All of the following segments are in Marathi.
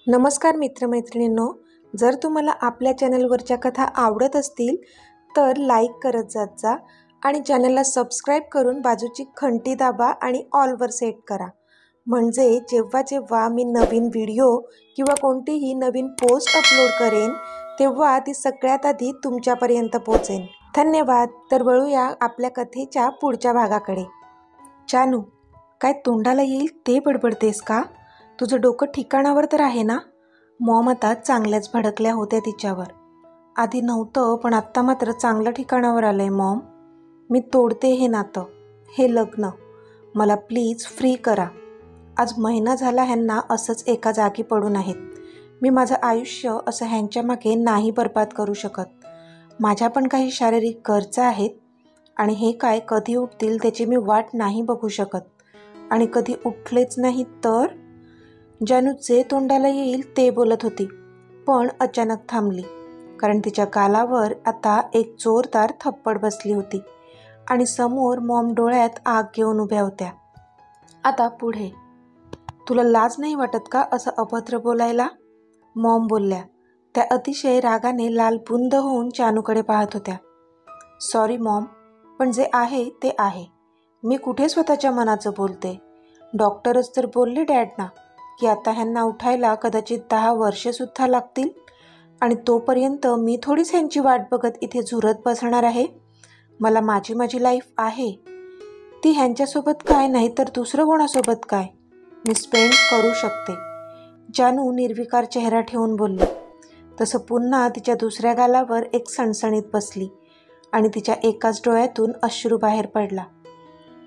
नमस्कार मित्रमैत्रिणींनो, जर तुम्हाला आपल्या चॅनलवरच्या कथा आवडत असतील तर लाईक करत जात जा आणि चॅनलला सबस्क्राईब करून बाजूची घंटी दाबा आणि ऑलवर सेट करा, म्हणजे जेव्हा जेव्हा मी नवीन व्हिडिओ किंवा कोणतीही नवीन पोस्ट अपलोड करेन तेव्हा ती सगळ्यात आधी तुमच्यापर्यंत पोहोचेल। धन्यवाद। तर वळूया आपल्या कथेच्या पुढच्या भागाकडे। जानू, काय तोंडाला येईल ते बडबडतेस का? तुझं डोकं ठिकाणावर तर आहे ना? मॉम आता चांगल्याच भडकल्या होत्या तिच्यावर। आधी नव्हतं, पण आत्ता मात्र चांगलं ठिकाणावर आलंय मॉम। मी तोडते हे नातं, हे लग्न। मला प्लीज फ्री करा। आज महिना झाला ह्यांना असंच एका जागी पडून आहेत। मी माझं आयुष्य असं ह्यांच्या मागे नाही बर्बाद करू शकत। माझ्या पण काही शारीरिक गरजा आहेत आणि हे काय कधी उठतील त्याची मी वाट नाही बघू शकत। आणि कधी उठलेच नाही तर? जानू जे तोंडाला येईल ते बोलत होती, पण अचानक थांबली, कारण तिच्या गालावर आता एक जोरदार थप्पड बसली होती आणि समोर मॉम डोळ्यात आग घेऊन उभ्या होत्या। आता पुढे, तुला लाज नाही वाटत का असं अभद्र बोलायला? मॉम बोलल्या। त्या अतिशय रागाने लालबुंद होऊन जानूकडे पाहत होत्या। सॉरी मॉम, पण जे आहे ते आहे। मी कुठे स्वतःच्या मनाचं बोलते? डॉक्टरच तर बोलले डॅडना की आता ह्यांना उठायला कदाचित 10 वर्षेसुद्धा लागतील आणि तोपर्यंत मी थोडीच ह्यांची वाट बघत इथे झुरत बसणार आहे। मला माझी लाईफ आहे, ती ह्यांच्यासोबत काय नाही तर दुसरं कोणासोबत काय मी स्पेंड करू शकते। जानू निर्विकार चेहरा ठेवून बोलली। तसं पुन्हा तिच्या दुसऱ्या गालावर एक सणसणीत बसली आणि तिच्या एकाच डोळ्यातून अश्रू बाहेर पडला।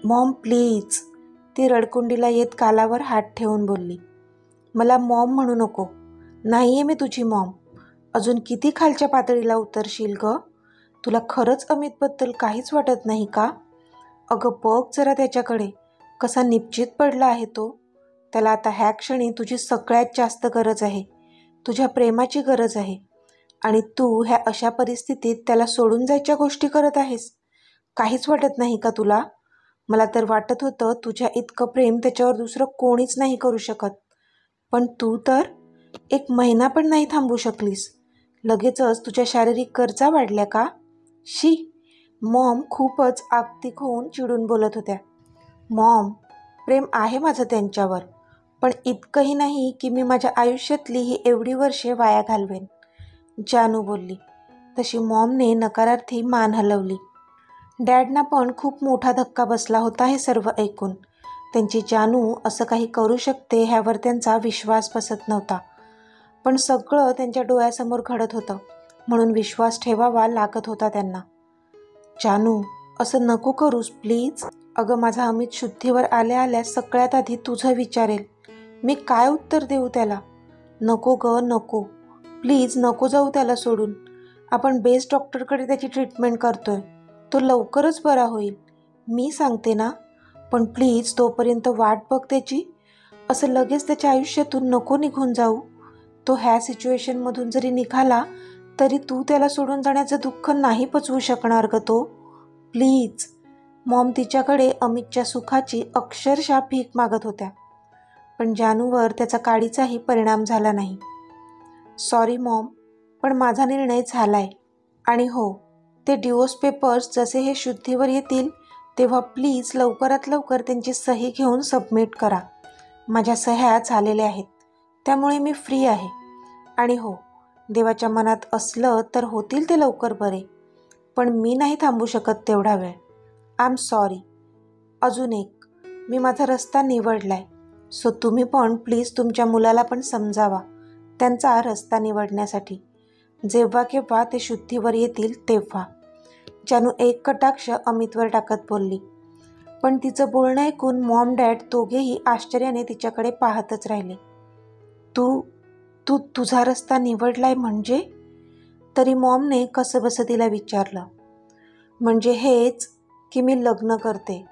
मॉम प्लीज, ती रडकुंडीला येत गालावर हात ठेवून बोलली। मला मॉम म्हणू नको, नाहीये मी तुझी मॉम। अजून किती खालच्या पातळीला उतरशील ग? तुला खरंच अमितबद्दल काहीच वाटत नाही का? अगं बघ जरा त्याच्याकडे, कसा निपचित पडला आहे तो। त्याला आता ह्या क्षणी तुझी सगळ्यात जास्त गरज आहे, तुझ्या प्रेमाची गरज आहे, आणि तू ह्या अशा परिस्थितीत त्याला सोडून जायच्या गोष्टी करत आहेस। काहीच वाटत नाही का तुला? मला तर वाटत होतं तुझ्या इतकं प्रेम त्याच्यावर दुसरं कोणीच नाही करू शकत, पण तू तर 1 महिना पण नाही थांबू शकलीस। लगेचच तुझ्या शारीरिक गरजा वाढल्या का? शी! मॉम खूपच आगतिक होऊन चिडून बोलत होत्या। मॉम, प्रेम आहे माझं त्यांच्यावर, पण इतकंही नाही की मी माझ्या आयुष्यातली ही एवढी वर्षे वाया घालवेन, जानू बोलली। तशी मॉमने नकारार्थी मान हलवली। डॅडना पण खूप मोठा धक्का बसला होता हे सर्व ऐकून। त्यांची जानू असं काही करू शकते ह्यावर त्यांचा विश्वास बसत नव्हता, पण सगळं त्यांच्या डोळ्यासमोर घडत होतं म्हणून विश्वास ठेवावा लागत होता त्यांना। जानू, असं नको करूस प्लीज। अगं माझा अमित शुद्धीवर आल्या आल्या सगळ्यात आधी तुझं विचारेल, मी काय उत्तर देऊ त्याला? नको ग नको, प्लीज नको जाऊ त्याला सोडून। आपण बेस्ट डॉक्टरकडे त्याची ट्रीटमेंट करतोय, तो लवकरच बरा होईल, मी सांगते ना। पण प्लीज तोपर्यंत वाट बघ त्याची। असं लगेच त्याच्या आयुष्यातून नको निघून जाऊ। तो ह्या सिच्युएशनमधून जरी निघाला तरी तू त्याला सोडून जाण्याचं दुःख नाही पचवू शकणार ग तो, प्लीज। मॉम तिच्याकडे अमितच्या सुखाची अक्षरशः भीक मागत होत्या, पण जानूवर त्याचा काडीचाही परिणाम झाला नाही। सॉरी मॉम, पण माझा निर्णय झालाय, आणि हो, ते डिवोर्स पेपर्स जसे हे शुद्धीवर येतील तेव्हा प्लीज लवकरात लवकर त्यांची सही घेऊन सबमिट करा। माझ्या सह्या झालेल्या आहेत, त्यामुळे मी फ्री आहे। आणि हो, देवाच्या मनात असलं तर होतील ते लवकर बरे, पण मी नाही थांबू शकत तेवढा वेळ। I am sorry. अजून एक, मी माझा रस्ता निवडलाय, सो तुम्ही पण प्लीज तुमच्या मुलाला पण समजावा त्यांचा रस्ता निवडण्यासाठी, जेव्हा केव्हा ते शुद्धीवर येतील तेव्हा। जानू एक कटाक्ष अमितवर टाकत बोलली, पण तिचं बोलणं ऐकून मॉम डॅड दोघेही आश्चर्याने तिच्याकडे पाहतच राहिले। तुझा रस्ता निवडलाय म्हणजे? तरी मॉमने कसंबसं तिला विचारलं। म्हणजे हेच की मी लग्न करते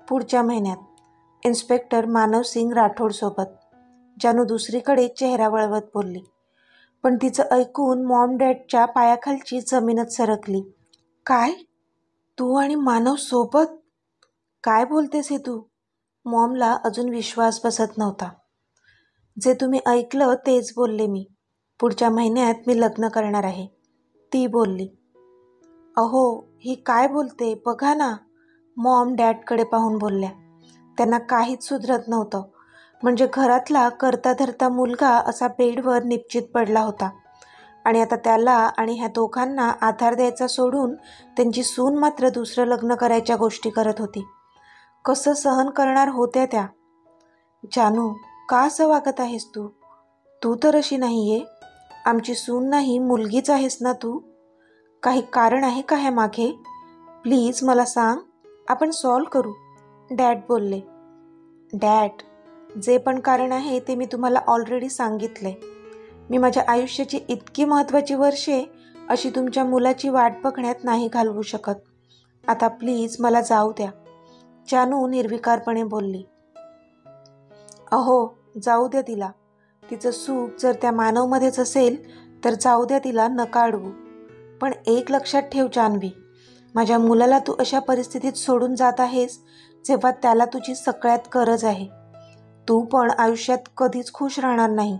पुढच्या महिन्यात इन्स्पेक्टर मानवसिंग राठोडसोबत, जानू दुसरीकडे चेहरा वळवत बोलली। पण तिचं ऐकून मॉम डॅडच्या पायाखालची जमीनच सरकली। काय? तू आणि मानव सोबत? काय बोलतेस हे तू? मॉमला अजून विश्वास बसत नव्हता। जे तुम्ही ऐकलं तेच बोलले मी. पुढच्या महिन्यात मी लग्न करणार आहे, ती बोलली. अहो, ही काय बोलते बघा ना, मॉम डॅडकडे पाहून बोलल्या. त्यांना काहीच सुधरत नव्हतं. म्हणजे घरातला करता धरता मुलगा असा बेडवर निपचित पडला होता आणि आता त्याला आणि ह्या दोघांना आधार द्यायचा सोडून त्यांची सून मात्र दुसरं लग्न करायच्या गोष्टी करत होती. कसं सहन करणार होत्या त्या? जानू, का असं वागत आहेस तू? तू तर अशी नाही आहे. आमची सून नाही, मुलगीच आहेस ना तू. काही कारण आहे का ह्या मागे? प्लीज मला सांग, आपण सॉल्व करू, डॅड बोलले. डॅड, जे पण कारण आहे ते मी तुम्हाला ऑलरेडी सांगितले. मी माझ्या आयुष्याची इतकी महत्त्वाची वर्षे अशी तुमच्या मुलाची वाट बघण्यात नाही घालवू शकत. आता प्लीज मला जाऊ द्या, जानू निर्विकारपणे बोलली. अहो, जाऊ द्या तिला. तिचं सुख जर त्या मानवमध्येच असेल तर जाऊ द्या तिला, नका अडवू. पण एक लक्षात ठेव जान्हवी, माझ्या मुलाला तू अशा परिस्थितीत सोडून जात आहेस जेव्हा त्याला तुझी सगळ्यात गरज आहे. तू पण आयुष्यात कधीच खुश राहणार नाही.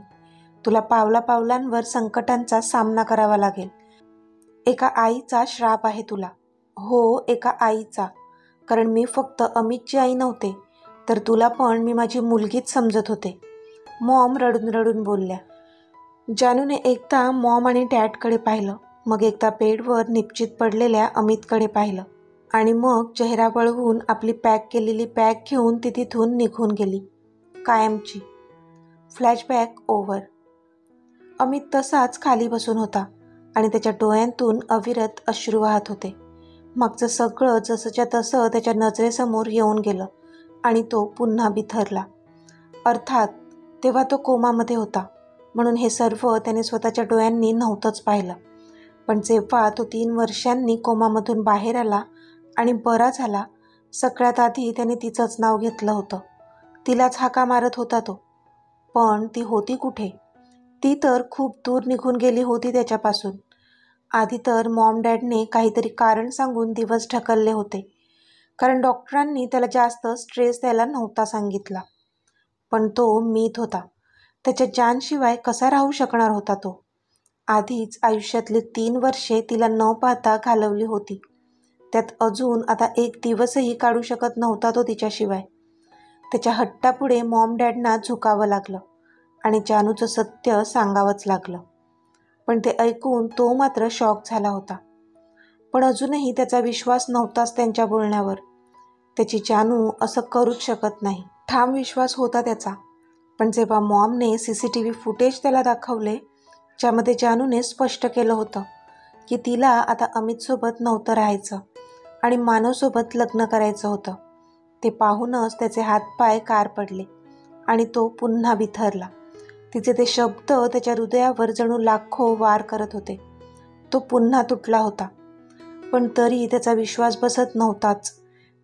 तुला पावला पावलांवर संकटांचा सामना करावा लागेल. एका आईचा श्राप आहे तुला. हो, एका आईचा. कारण मी फक्त अमितची आई नव्हते, तर तुला पण मी माझी मुलगीच समजत होते, मॉम रडून रडून बोलल्या. जानूने एकदा मॉम आणि डॅडकडे पाहिलं, मग एकदा बेडवर निपचित पडलेल्या अमितकडे पाहिलं आणि मग चेहरा वळवून आपली पॅक केलेली बॅग घेऊन ती तिथून निघून गेली, कायमची. Flashback over. अमित तसाच खाली बसून होता आणि त्याच्या डोळ्यांतून अविरत अश्रू वाहत होते. मागचं सगळं जसंच्या तसं त्याच्या नजरेसमोर येऊन गेलं आणि तो पुन्हा बिथरला. अर्थात तेव्हा तो कोमामध्ये होता, म्हणून हे सर्व त्याने स्वतःच्या डोळ्यांनी नव्हतंच पाहिलं. पण जेव्हा तो 3 वर्षांनी कोमामधून बाहेर आला आणि बरा झाला, सगळ्यात आधी त्याने तिचंच नाव घेतलं होतं. तिलाच हाका मारत होता तो. पण ती होती कुठे? ती तर खूप दूर निघून गेली होती त्याच्यापासून. आधी तर मॉम डॅडने काहीतरी कारण सांगून दिवस ढकलले होते, कारण डॉक्टरांनी त्याला जास्त स्ट्रेस द्यायला नव्हता सांगितला. पण तो मीत होता. त्याच्या जानशिवाय कसा राहू शकणार होता तो? आधीच आयुष्यातली 3 वर्षे तिला न पाहता घालवली होती. त्यात अजून आता एक दिवसही काढू शकत नव्हता तो तिच्याशिवाय. त्याच्या हट्टापुढे मॉम डॅडना झुकावं लागलं आणि जानूचं सत्य सांगावंच लागलं. पण ते ऐकून तो मात्र शॉक झाला होता. पण अजूनही त्याचा विश्वास नव्हताच त्यांच्या बोलण्यावर. त्याची जानू असं करूच शकत नाही, ठाम विश्वास होता त्याचा. पण जेव्हा मॉमने CCTV फुटेज त्याला दाखवले, ज्यामध्ये जानूने स्पष्ट केलं होतं की तिला आता अमितसोबत नव्हतं राहायचं आणि मानवसोबत लग्न करायचं होतं, ते पाहूनच त्याचे हातपाय कार पडले आणि तो पुन्हा बिथरला. तिचे ते शब्द त्याच्या हृदयावर जणू लाखो वार करत होते. तो पुन्हा तुटला होता. पण तरी त्याचा विश्वास बसत नव्हताच.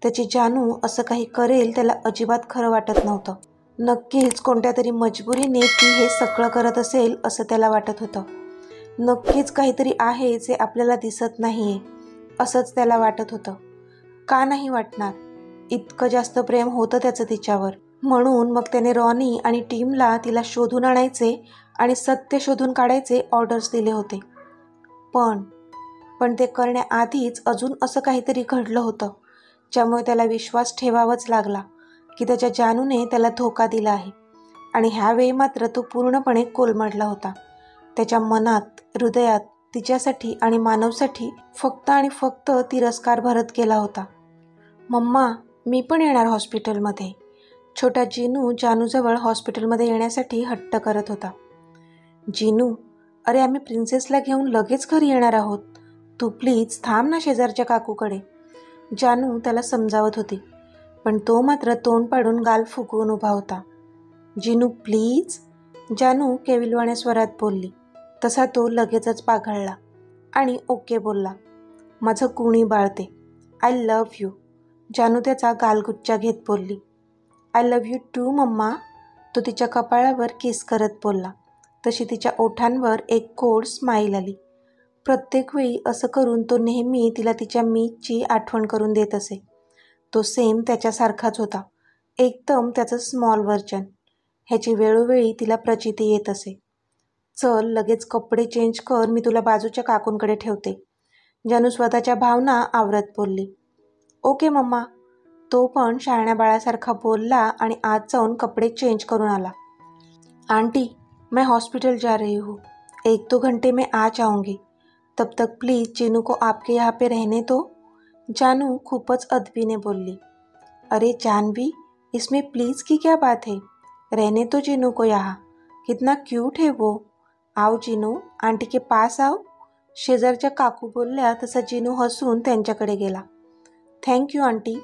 त्याची जानू असं काही करेल त्याला अजिबात खरं वाटत नव्हतं. नक्कीच कोणत्या तरी मजबुरीने ती हे सगळं करत असेल असं त्याला वाटत होतं. नक्कीच काहीतरी आहे जे आपल्याला दिसत नाहीये असंच त्याला वाटत होतं. का नाही वाटणार? इतकं जास्त प्रेम होतं त्याचं तिच्यावर. म्हणून मग त्याने रॉनी आणि टीमला तिला शोधून आणायचे आणि सत्य शोधून काढायचे ऑर्डर्स दिले होते. पण ते करण्याआधीच अजून असं काहीतरी घडलं होतं, ज्यामुळे त्याला विश्वास ठेवावाच लागला की त्याच्या जानूने त्याला धोका दिला आहे. आणि ह्यावेळी मात्र तो पूर्णपणे कोलमडला होता. त्याच्या मनात, हृदयात तिच्यासाठी आणि मानवसाठी फक्त आणि फक्त तिरस्कार भरत गेला होता. मम्मा, मी पण येणार हॉस्पिटलमध्ये. छोटा जिनू जानूजवळ हॉस्पिटलमध्ये येण्यासाठी हट्ट करत होता. जिनू, अरे आम्ही प्रिन्सेसला घेऊन लगेच घरी येणार आहोत. तू प्लीज थांब ना शेजारच्या काकूकडे, जानू त्याला समजावत होती. पण तो मात्र तोंड पाडून गाल फुगवून उभा होता. जिनू प्लीज, जानू केविलवाण्या स्वरात बोलली. तसा तो लगेचच पाघळला आणि ओके बोलला. माझं गुणी बाळते, आय लव्ह यू, जानू त्याचा गालगुच्चा घेत बोलली. I love you too mamma, तो तिच्या कपाळावर किस करत बोलला. तशी तिच्या ओठांवर एक गोड स्माईल आली. प्रत्येक वेळी असं करून तो नेहमी तिला तिच्या मीची आठवण करून देत असे. तो सेम त्याच्यासारखाच होता, एकदम त्याचं स्मॉल व्हर्जन. ह्याची वेळोवेळी तिला प्रचिती येत असे. चल लगेच कपडे चेंज कर, मी तुला बाजूच्या काकूंकडे ठेवते, जानू स्वतःच्या भावना आवरत बोलली. Okay mamma. तो पण शहाण्या बाळासारखा बोलला आणि आत जाऊन कपडे चेंज करून आला. आंटी, मैं हॉस्पिटल जा रही हूँ, 1-2 घंटे में आ जाऊंगी, तब तक प्लीज़ जीनू को आपके यहाँ पे रहने दो. जानू खूपच अदबीने बोलली. अरे जानवी, इसमें प्लीज़ की क्या बात है, रहने तो जीनू को यहाँ, कितना क्यूट है वो. आओ जीनू, आंटी के पास आओ. शेजारच्या काकू बोलल्या तसा जीनू हसून त्यांच्याकडे गेला. थँक्यू आंटी,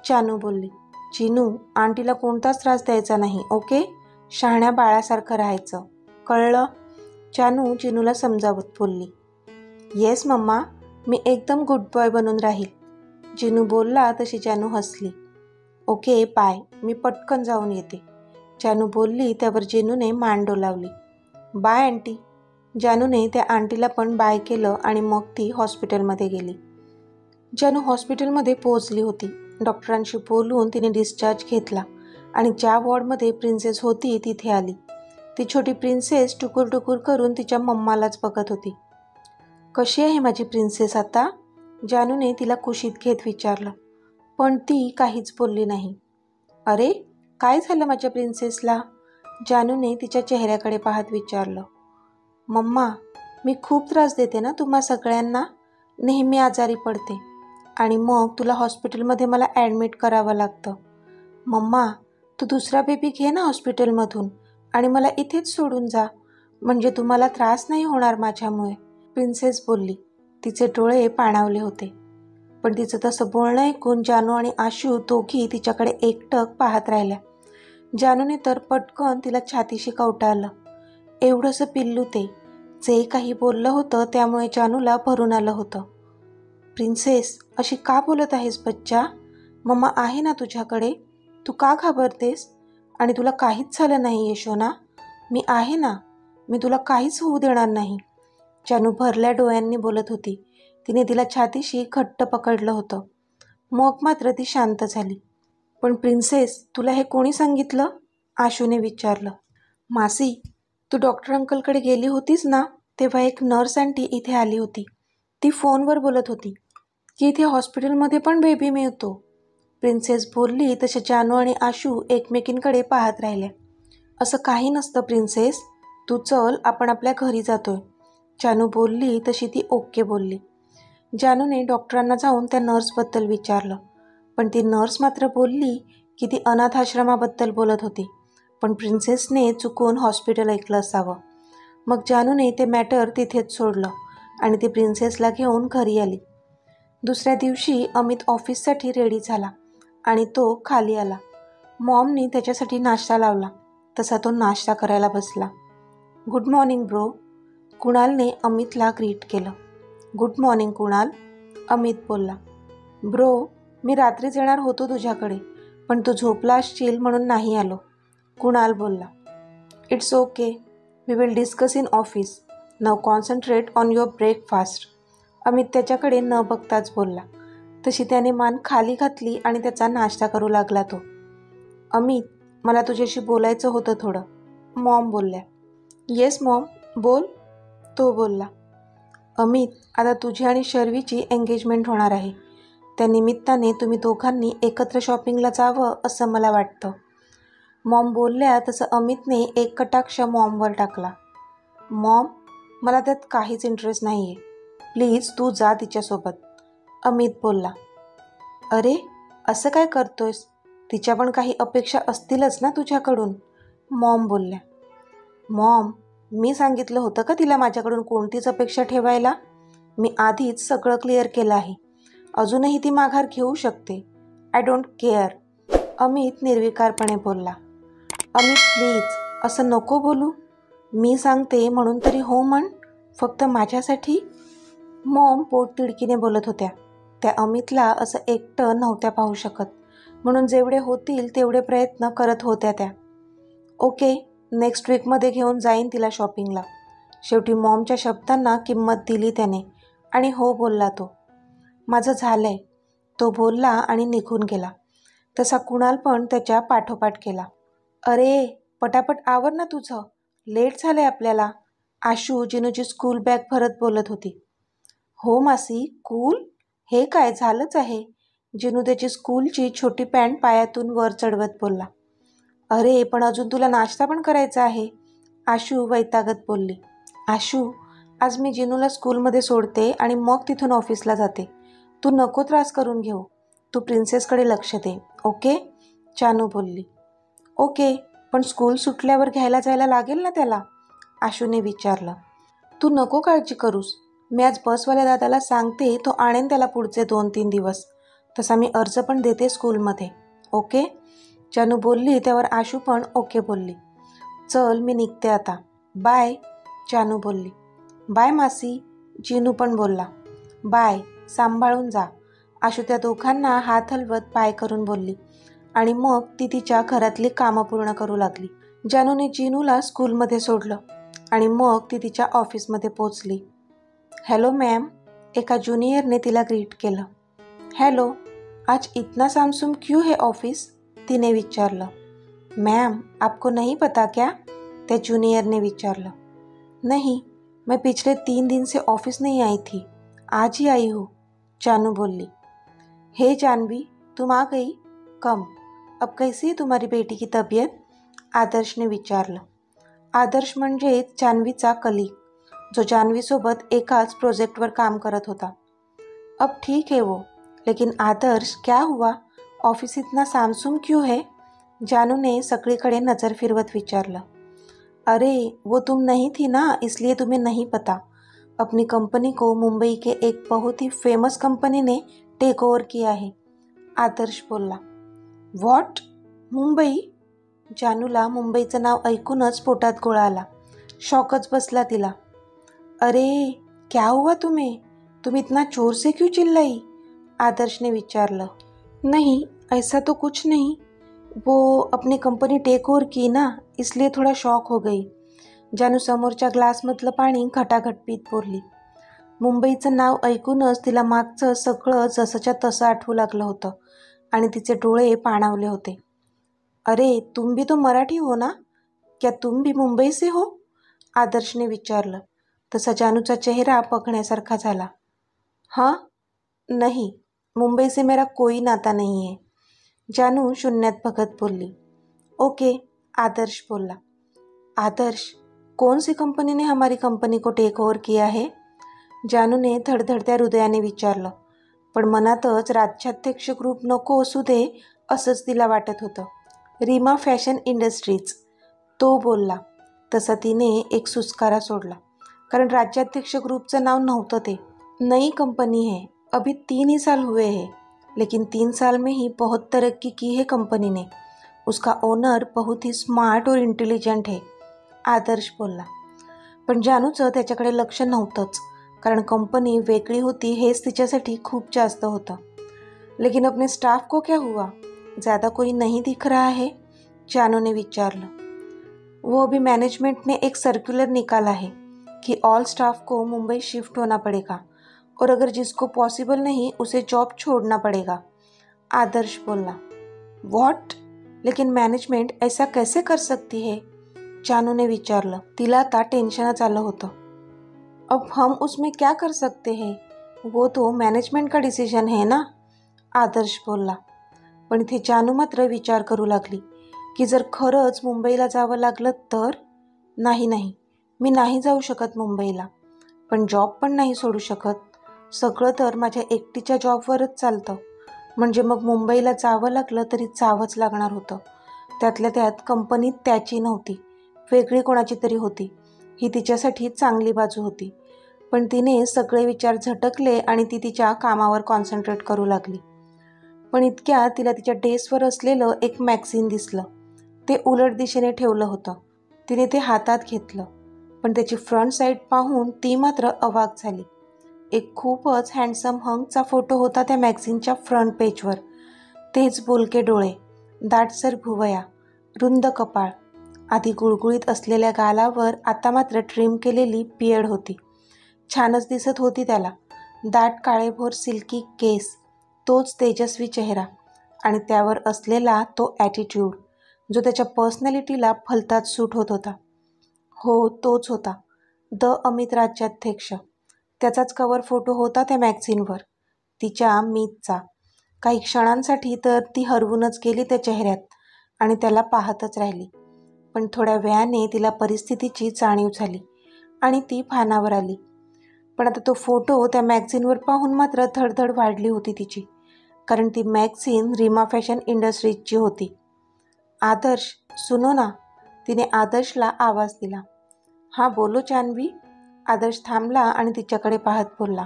जानू बोलली. जीनू, आंटीला कोणताच त्रास द्यायचा नाही, ओके, शहाण्या बाळासारखं राहायचं, कळलं. जानू जीनूला समजावत बोलली. येस मम्मा, मी एकदम गुड बॉय बनून राहील. जीनू बोलला तशी जानू हसली. ओके बाय, मी पटकन जाऊन येते, जानू बोलली. त्यावर जीनूने मान डोलावली. Bye aunty. जानूने त्या आंटीला पण बाय केलं आणि मग ती हॉस्पिटलमध्ये गेली. जानू हॉस्पिटलमध्ये पोहोचली होती. डॉक्टरांशी बोलून तिने डिस्चार्ज घेतला आणि ज्या वॉर्डमध्ये प्रिन्सेस होती तिथे आली. ती छोटी प्रिन्सेस टुकूर टुकूर करून तिच्या मम्मालाच बघत होती. कशी आहे माझी प्रिन्सेस आता, जानूने तिला कुशीत घेत विचारलं. पण ती काहीच बोलली नाही. अरे काय झालं माझ्या प्रिन्सेसला, जानूने तिच्या चेहऱ्याकडे पाहत विचारलं. मम्मा, मी खूप त्रास देते ना तुम्हा सगळ्यांना, नेहमी आजारी पडते आणि मग तुला हॉस्पिटलमध्ये मला ॲडमिट करावं लागतं. मम्मा, तू दुसरा बेबी घे ना हॉस्पिटलमधून आणि मला इथेच सोडून जा, म्हणजे तुम्हाला त्रास नाही होणार माझ्यामुळे, प्रिन्सेस बोलली. तिचे डोळे पाणावले होते. पण तिचं तसं बोलणं ऐकून जानू आणि आशू दोघी तिच्याकडे एकटक पाहत राहिल्या. जानूने तर पटकन तिला छातीशी कवटाळलं. एवढंसं पिल्लू ते, जे काही बोललं होतं त्यामुळे जानूला भरून आलं होतं. प्रिन्सेस, अशी का बोलत आहेस बच्चा, मम्मा आहे ना तुझ्याकडे, तू का घाबरतेस, आणि तुला काहीच झालं नाही यशोना, मी आहे ना, मी तुला काहीच होऊ देणार नाही, जानू भरल्या डोळ्यांनी बोलत होती. तिने तिला छातीशी घट्ट पकडलं होतं. मग मात्र ती शांत झाली. पण प्रिन्सेस, तुला हे कोणी सांगितलं, आशूने विचारलं. मासी, तू डॉक्टर अंकलकडे गेली होतीस ना, तेव्हा एक नर्स आंटी इथे आली होती. ती फोनवर बोलत होती की इथे हॉस्पिटलमध्ये पण बेबी मिळतो, प्रिन्सेस बोलली. तसे जानू आणि आशू एकमेकींकडे पाहत राहिल्या. असं काही नसतं प्रिन्सेस, तू चल, आपण आपल्या घरी जातोय, जानू बोलली. तशी ती ओके बोलली. जानूने डॉक्टरांना जाऊन त्या नर्सबद्दल विचारलं. पण ती नर्स मात्र बोलली की ती अनाथ आश्रमाबद्दल बोलत होती. पण प्रिन्सेसने चुकून हॉस्पिटल ऐकलं असावं. मग जानूने ते मॅटर तिथेच सोडलं आणि ती प्रिन्सेसला घेऊन घरी आली. दुसऱ्या दिवशी अमित ऑफिससाठी रेडी झाला आणि तो खाली आला. मॉमनी त्याच्यासाठी नाश्ता लावला. तसा तो नाश्ता करायला बसला. गुड मॉर्निंग ब्रो, कुणालने अमितला ग्रीट केलं. गुड मॉर्निंग कुणाल, अमित बोलला. ब्रो, मी रात्रीच येणार होतो तुझ्याकडे, पण तू झोपला असशील म्हणून नाही आलो, कुणाल बोलला. It's okay, we will discuss in office, now concentrate on your breakfast, Amit त्याच्याकडे न बघताच बोलला. तशी त्याने मान खाली घातली आणि त्याचा नाश्ता करू लागला तो. अमित, मला तुझ्याशी बोलायचं होतं थोडं, मॉम बोलल्या. येस मॉम, बोल, तो बोलला. अमित, आता तुझी आणि शर्वीची एंगेजमेंट होणार आहे. त्या निमित्ताने तुम्ही दोघांनी एकत्र शॉपिंगला जावं असं मला वाटतं, मॉम बोलल्या. तसं अमितने एक कटाक्ष मॉमवर टाकला. मॉम, मला त्यात काहीच इंटरेस्ट नाही आहे, प्लीज तू जा तिच्यासोबत, अमित बोलला. अरे असं काय करतोयस, तिच्या पण काही अपेक्षा असतीलच ना तुझ्याकडून, मॉम बोलल्या. मॉम, मी सांगितलं होतं का तिला माझ्याकडून कोणतीच अपेक्षा ठेवायला, मी आधीच सगळं क्लिअर केलं आहे, अजूनही ती माघार घेऊ शकते, आय डोंट केअर, अमित निर्विकारपणे बोलला. अमित प्लीज असं नको बोलू, मी सांगते म्हणून तरी हो म्हण, फक्त माझ्यासाठी, मॉम पोटतिडकीने बोलत होत्या. त्या अमितला असं एकटं नव्हत्या पाहू शकत, म्हणून जेवढे होतील तेवढे प्रयत्न करत होत्या त्या. ओके, नेक्स्ट वीकमध्ये घेऊन जाईन तिला शॉपिंगला, शेवटी मॉमच्या शब्दांना किंमत दिली त्याने आणि हो बोलला तो. माझं झालंय, तो बोलला आणि निघून गेला. तसा कुणाल पण त्याच्या पाठोपाठ केला. अरे पटापट आवर ना तुझं, लेट झालंय आपल्याला. आशू जिनूची स्कूल बॅग भरत बोलत होती. हो मासी, कूल? हे काय झालंच आहे. जिनू त्याची स्कूलची छोटी पॅन्ट पायातून वर चढवत बोलला. अरे पण अजून तुला नाश्ता पण करायचा आहे, आशू वैतागत बोलली. आशू, आज मी जिनूला स्कूलमध्ये सोडते आणि मग तिथून ऑफिसला जाते. तू नको त्रास करून घेऊ. तू प्रिन्सेसकडे लक्ष दे, ओके? जानू बोलली. ओके, पण स्कूल सुटल्यावर घ्यायला जायला लागेल ना त्याला, आशूने विचारलं. तू नको काळजी करूस. मी आज बसवाल्या दादाला सांगते, तो आणेन त्याला पुढचे 2-3 दिवस. तसा मी अर्ज पण देते स्कूलमध्ये, ओके? जानू बोलली त्यावर आशू पण ओके बोलली. चल मी निघते आता, बाय, जानू बोलली. बाय मासी, जिनू पण बोलला. बाय, सांभाळून जा, आशू त्या दोघांना हात हलवत बाय करून बोलली आणि मग ती तिच्या घरातली कामं पूर्ण करू लागली. जानूने जिनूला स्कूलमध्ये सोडलं आणि मग ती तिच्या ऑफिसमध्ये पोचली. हॅलो मॅम, एका ज्युनियरने तिला ग्रीट केलं. हॅलो, आज इतना सामसूम क्यों है ऑफिस, तिने विचारलं. मैम, आपको नहीं पता क्या, त्या ज्यूनियर ने विचारलं. नहीं, मैं पिछले 3 दिन से ऑफिस नहीं आई थी, आज ही आई हूँ, जानू बोली. हे जानवी, तुम आ गई, कम. अब कैसी है तुम्हारी बेटी की तबीयत, आदर्शने विचारलं. आदर्श म्हणजे जानवीचा कलीग, जो जानवीसोबत एकाच प्रोजेक्टवर काम करत होता. अब ठीक है वो, लेकिन आदर्श क्या हुआ, ऑफिस इतना सामसूम क्यों है, जानू ने सगळीकडे नज़र फिरवत विचारलं. अरे वो तुम नहीं थी ना, इसलिए तुम्हें नहीं पता. अपनी कंपनी को मुंबई के एक बहुत ही फेमस कंपनी ने टेक ओवर किया है, आदर्श बोलला. व्हॉट, मुंबई? जानूला मुंबईचं नाव ऐकूनच पोटात गोळा आला. शॉकच बसला तिला. अरे क्या हुआ तुम्हें, तुम इतना जोर से क्यों चिल्लाई, आदर्श ने विचारलं. नहीं, ऐसा तो कुछ नहीं, वो अपनी कंपनी टेक ओवर की ना, इसलिए थोड़ा शॉक हो गई, जानू समोरच्या ग्लासमधलं पाणी घटाघट पीत बोलली. मुंबईचं नाव ऐकूनच तिला मागचं सगळं जसंच्या तसं आठवू लागलं होतं आणि तिचे डोळे पाणावले होते. अरे तुम भी तो मराठी हो ना, क्या तुम भी मुंबई से हो, आदर्शने विचारलं. तसा जानूचा चेहरा बघण्यासारखा झाला. हाँ, नहीं, मुंबई से मेरा कोई नाता नहीं है, जानू शून्यात बघत बोलली. ओके, आदर्श बोलला. आदर्श, कौन सी कंपनी ने हमारी कंपनी को टेक ओवर किया है, जानूने धडधडत्या हृदयाने विचारलं. पण मनातच राज्याध्यक्ष ग्रुप नको असू दे असंच तिला वाटत होतं. रीमा फॅशन इंडस्ट्रीज, तो बोलला. तसा तिने एक सुस्कारा सोडला, कारण राज्याध्यक्ष ग्रुपचं नाव नव्हतं ते. नई कंपनी है, अभी 3 ही साल हुए हैं, लेकिन 3 साल में ही बहुत तरक्की की है कंपनी ने. उसका ओनर बहुत ही स्मार्ट और इंटेलिजंट है, आदर्श बोलला. पण जानूचं त्याच्याकडे लक्ष नव्हतंच, कारण कंपनी वेगळी होती हेच तिच्यासाठी खूप जास्त होतं. लेकिन अपने स्टाफ को क्या हुआ, ज़्यादा कोई नहीं दिख रहा है, जानूने विचारलं. वो अभी मैनेजमेंट ने एक सर्कुलर निकाला है कि ऑल स्टाफ को मुंबई शिफ्ट होना पड़ेगा और अगर जिसको पॉसिबल नहीं उसे जॉब छोड़ना पड़ेगा, आदर्श बोलला. व्हॉट, लेकिन मैनेजमेंट ऐसा कैसे कर सकती है, जानू ने विचारलं. तिला आता टेन्शनच आलं होतं. अब हम उसमें क्या कर सकते हैं, वो तो मैनेजमेंट का डिसीजन है ना, आदर्श बोलला. पण इथे जानू मात्र विचार करू लागली की जर खरंच मुंबईला जावं लागलं तर. नाही, मी नाही जाऊ शकत मुंबईला, पण जॉब पण नाही सोडू शकत. सगळं तर माझ्या एकटीच्या जॉबवरच चालतं, म्हणजे मग मुंबईला जावं लागलं तरी जावंच लागणार होतं. त्यातल्या त्यात कंपनीत त्याची नव्हती, वेगळी कोणाची तरी होती. ही तिच्यासाठी चांगली बाजू होती. पण तिने सगळे विचार झटकले आणि ती तिच्या कामावर कॉन्सन्ट्रेट करू लागली. पण इतक्या तिला तिच्या डेस्कवर असलेलं एक मॅगझिन दिसलं. ते उलट दिशेने ठेवलं होतं. तिने ते हातात घेतलं, पण त्याची फ्रंट साईड पाहून ती मात्र अवाक झाली. एक खूपच हँडसम हंकचा फोटो होता त्या मॅगझिनच्या फ्रंट पेजवर. तेच बोलके डोळे, दाटसर भुवया, रुंद कपाळ, आधी गुळगुळीत असलेल्या गालावर आता मात्र ट्रिम केलेली बियर्ड होती. छानच दिसत होती त्याला. दाट काळेभोर सिल्की केस, तोच तेजस्वी चेहरा आणि त्यावर असलेला तो ॲटिट्यूड. जो त्याच्या पर्सनॅलिटीला भलताच सूट होत होता. हो, तोच होता, द अमित राज्याध्यक्ष. त्याचाच कवर फोटो होता त्या मॅगझिनवर, तिच्या मीतचा. काही क्षणांसाठी तर ती हरवूनच गेली त्या चेहऱ्यात आणि त्याला पाहतच राहिली. पण थोड्या वेळाने तिला परिस्थितीची जाणीव झाली आणि ती भानावर आली. पण आता तो फोटो त्या मॅगझिनवर पाहून मात्र धडधड वाढली होती तिची, कारण ती मॅगझिन रीमा फॅशन इंडस्ट्रीजची होती. आदर्श, सुनो ना, तिने आदर्शला आवाज दिला. हाँ बोलो जानवी. आदर्श थांबला आणि तिच्याकडे पाहत बोलला.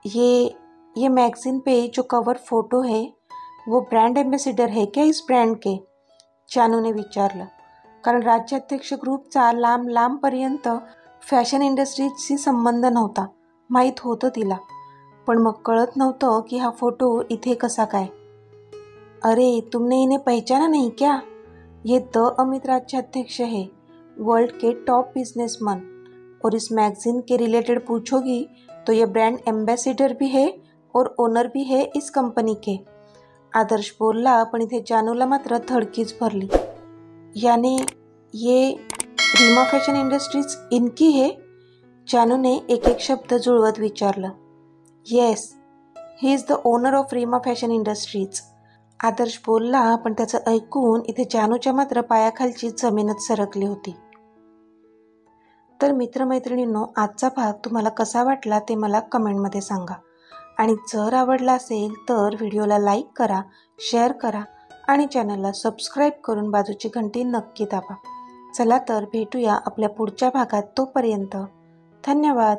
ये मैगज़ीन पे जो कवर फोटो है वो ब्रँड एम्बेसिडर है क्या इस ब्रँड के? जानूने विचारलं, कारण राज्याध्यक्ष ग्रुपचा लांबपर्यंत फॅशन इंडस्ट्रीजशी संबंध नव्हता. माहीत होतं तिला, पण मग कळत नव्हतं की हा फोटो इथे कसा काय. अरे तुमने इन्हें पहचाना नहीं क्या? ये द अमित राज्याध्यक्ष है, वर्ल्ड के टॉप बिजनेसमैन, और इस मैगज़ीन के रिलेटेड पूछोगी तो ये ब्रांड एम्बेसिडर भी है और ओनर भी है इस कंपनी के. आदर्श बोलला, पण इथे जानूला मात्र धडकीच भरली. यानी ये रीमा फॅशन इंडस्ट्रीज इनकी है? जानूने एक एक शब्द जुळवत विचारलं. Yes, he is the owner of Reema fashion industries. Adarsh बोलला, पण त्याचं ऐकून इथे जानूच्या मात्र पायाखालची जमीनच सरकली होती. तर मित्रमैत्रिणींनो, आजचा भाग तुम्हाला कसा वाटला ते मला कमेंटमध्ये सांगा. आणि जर आवडला असेल तर व्हिडिओला लाईक करा, शेअर करा आणि चॅनलला सबस्क्राईब करून बाजूची घंटी नक्की दाबा. चला तर भेटूया आपल्या पुढच्या भागात. तोपर्यंत धन्यवाद.